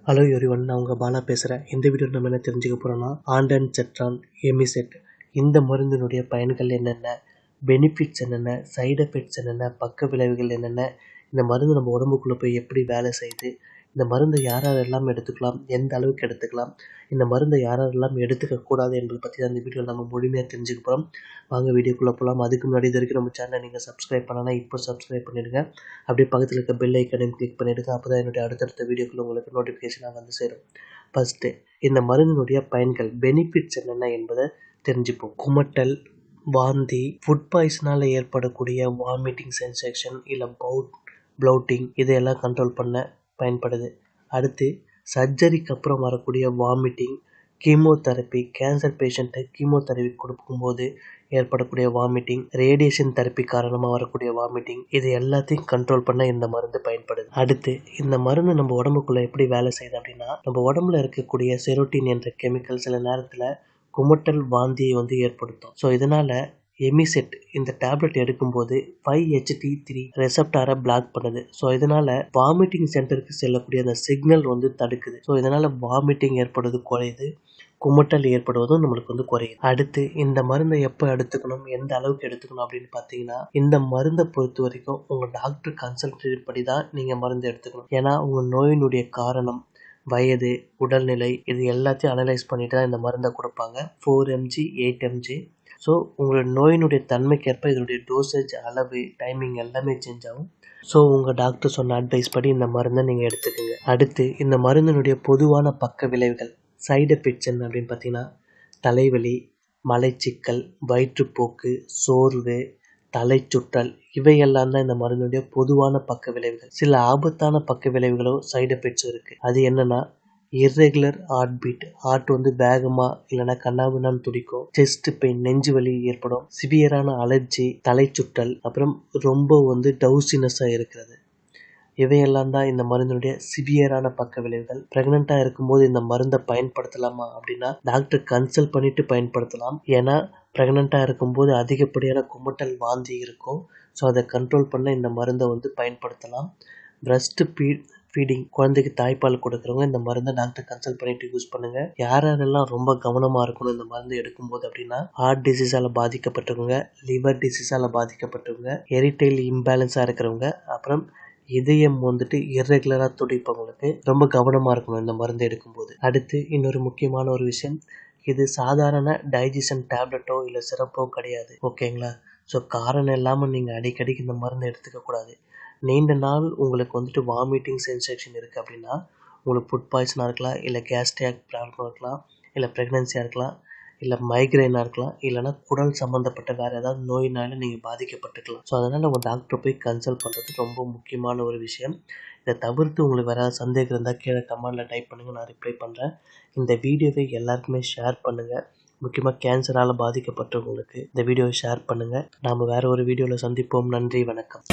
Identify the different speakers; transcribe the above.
Speaker 1: Hello everyone, நான் உங்கள் பாலா பேசுகிறேன். இந்த வீடியோ நம்ம என்ன தெரிஞ்சுக்க போகிறோம்னா, ஆண்டன்செட்ரான் எமிசெட் இந்த மருந்தினுடைய பயன்கள் என்னென்ன, பெனிஃபிட்ஸ் என்னென்ன, சைடு எஃபெக்ட்ஸ் என்னென்ன, பக்க விளைவுகள் என்னென்ன, இந்த மருந்து நம்ம உடம்புக்குள்ளே போய் எப்படி வேலை செய்யுது, இந்த மருந்தை யாரெல்லாம் எடுத்துக்கலாம், எந்த அளவுக்கு எடுத்துக்கலாம், இந்த மருந்தை யாரெல்லாம் எடுத்துக்கக்கூடாது என்பதை பற்றி தான் இந்த வீடியோவில் நம்ம முழுமையாக தெரிஞ்சுக்க போகிறோம். வாங்க வீடியோக்குள்ளே போகலாம். அதுக்கு முன்னாடி இது வரைக்கும் நம்ம சேனலை நீங்கள் சப்ஸ்கிரைப் பண்ணலாம், இப்போ சப்ஸ்கிரைப் பண்ணிடுங்க. அப்படியே பக்கத்தில் இருக்க பெல் ஐக்கனையும் கிளிக் பண்ணிவிடுங்க. அப்போ தான் என்னுடைய அடுத்தடுத்த வீடியோக்குள்ள உங்களுக்கு நோட்டிஃபிகேஷனாக வந்து சேரும். ஃபஸ்ட்டு இந்த மருந்தினுடைய பயன்கள், பெனிஃபிட்ஸ் என்னென்ன என்பதை தெரிஞ்சுப்போம். குமட்டல், வாந்தி, ஃபுட் பாய்சனால் ஏற்படக்கூடிய வாமிட்டிங் சென்சேஷன் இல்லை ப்ளௌட்டிங் இதையெல்லாம் கண்ட்ரோல் பண்ண பயன்படுது. அடுத்து சர்ஜரிக்கு அப்புறம் வரக்கூடிய வாமிட்டிங், கீமோதெரப்பி, கேன்சர் பேஷண்ட்டை கீமோதெரப்பி கொடுக்கும்போது ஏற்படக்கூடிய வாமிட்டிங், ரேடியேஷன் தெரப்பி காரணமாக வரக்கூடிய வாமிட்டிங், இது எல்லாத்தையும் கண்ட்ரோல் பண்ண இந்த மருந்து பயன்படுது. அடுத்து இந்த மருந்து நம்ம உடம்புக்குள்ளே எப்படி வேலை செய்யுது அப்படின்னா, நம்ம உடம்புல இருக்கக்கூடிய செரோட்டின் என்ற கெமிக்கல் சில நேரத்தில் குமட்டல், வாந்தியை ஏற்படுத்தும். ஸோ இதனால் எமிசெட் இந்த டேப்லெட் எடுக்கும்போது 5-HT3 ரெசப்டாரை பிளாக் பண்ணுது. ஸோ இதனால் வாமிட்டிங் சென்டருக்கு செல்லக்கூடிய அந்த சிக்னல் தடுக்குது. ஸோ இதனால் வாமிட்டிங் ஏற்படுவது குறையுது, குமட்டல் ஏற்படுவதும் நம்மளுக்கு குறையுது. அடுத்து இந்த மருந்தை எப்போ எடுத்துக்கணும், எந்த அளவுக்கு எடுத்துக்கணும் அப்படின்னு பார்த்தீங்கன்னா, இந்த மருந்தை பொறுத்த வரைக்கும் உங்கள் டாக்டர் கன்சல்டேட் படி தான் நீங்கள் மருந்து எடுத்துக்கணும். ஏன்னா உங்கள் நோயினுடைய காரணம், வயது, உடல்நிலை இது எல்லாத்தையும் அனலைஸ் பண்ணிட்டு தான் இந்த மருந்தை கொடுப்பாங்க. 4 mg 8 mg. ஸோ உங்களோட நோயினுடைய தன்மைக்கேற்ப இதனுடைய டோசேஜ், அளவு, டைமிங் எல்லாமே சேஞ்ச் ஆகும். ஸோ உங்கள் டாக்டர் சொன்ன அட்வைஸ் படி இந்த மருந்தை நீங்கள் எடுத்துக்கோங்க. அடுத்து இந்த மருந்தினுடைய பொதுவான பக்க விளைவுகள், சைடு எஃபெக்ட்ஸ் என்ன அப்படின்னு பார்த்தீங்கன்னா, தலைவலி, மலச்சிக்கல், வயிற்றுப்போக்கு, சோர்வு, தலை சுற்றல் இவையெல்லாம் தான் இந்த மருந்துடைய பொதுவான பக்க விளைவுகள். சில ஆபத்தான பக்க விளைவுகளும் சைடு எஃபெக்ட்ஸும் இருக்குது. அது என்னென்னா, இர்ரெகுலர் ஹார்ட் பீட், ஹார்ட் வேகமாக இல்லைன்னா கண்ணாபின்னான்னு துடிக்கும், செஸ்ட் பெயின், நெஞ்சு வலி ஏற்படும், சிவியரான அலர்ஜி, தலை சுற்றல், அப்புறம் ரொம்ப டவுசினஸாக இருக்கிறது. இவையெல்லாம் தான் இந்த மருந்தினுடைய சிவியரான பக்க விளைவுகள். ப்ரெக்னெண்ட்டாக இருக்கும்போது இந்த மருந்தை பயன்படுத்தலாமா அப்படின்னா, டாக்டர் கன்சல்ட் பண்ணிட்டு பயன்படுத்தலாம். ஏன்னா ப்ரெக்னெண்ட்டாக இருக்கும்போது அதிகப்படியான குமட்டல், வாந்தி இருக்கும். ஸோ அதை கண்ட்ரோல் பண்ண இந்த மருந்தை பயன்படுத்தலாம். பிரஸ்ட் ஃபீடிங், குழந்தைக்கு தாய்ப்பால் கொடுக்குறவங்க இந்த மருந்தை டாக்டர் கன்சல்ட் பண்ணிட்டு யூஸ் பண்ணுங்க. யாரெல்லாம் ரொம்ப கவனமாக இருக்கணும் இந்த மருந்து எடுக்கும்போது அப்படின்னா, ஹார்ட் டிசீஸால் பாதிக்கப்பட்டவங்க, லிவர் டிசீஸால் பாதிக்கப்பட்டவங்க, எரிட்டைல் இம்பேலன்ஸாக இருக்கிறவங்க, அப்புறம் இதயம் இர்ரெகுலராக துடிப்பவங்களுக்கு ரொம்ப கவனமாக இருக்கணும் இந்த மருந்து எடுக்கும்போது. அடுத்து இன்னொரு முக்கியமான ஒரு விஷயம், இது சாதாரண டைஜஷன் டேப்லெட்டோ இல்லை சிரப்போ கிடையாது, ஓகேங்களா? ஸோ காரணம் இல்லாமல் நீங்கள் அடிக்கடிக்கு இந்த மருந்து எடுத்துக்கக்கூடாது. நீண்ட நாள் உங்களுக்கு வாமிட்டிங் சென்சேஷன் இருக்குது அப்படின்னா, உங்களுக்கு ஃபுட் பாய்சனாக இருக்கலாம், இல்லை கேஸ்ட்ரிக் ப்ராப்ளம் இருக்கலாம், இல்லை ப்ரெக்னென்சியாக இருக்கலாம், இல்லை மைக்ரைனாக இருக்கலாம், இல்லைனா குடல் சம்மந்தப்பட்ட வேறு ஏதாவது நோயினால் நீங்கள் பாதிக்கப்பட்டுக்கலாம். ஸோ அதனால் உங்கள் டாக்டரை போய் கன்சல்ட் பண்ணுறது ரொம்ப முக்கியமான ஒரு விஷயம். இதை தவிர்த்து உங்களுக்கு வேறு சந்தேகம் இருந்தால் கீழே கமெண்டில் டைப் பண்ணுங்கள், நான் ரிப்ளை பண்ணுறேன். இந்த வீடியோவை எல்லாருக்குமே ஷேர் பண்ணுங்கள். முக்கியமாக கேன்சரால் பாதிக்கப்பட்டவங்களுக்கு இந்த வீடியோவை ஷேர் பண்ணுங்கள். நாம் வேறு ஒரு வீடியோவில் சந்திப்போம். நன்றி, வணக்கம்.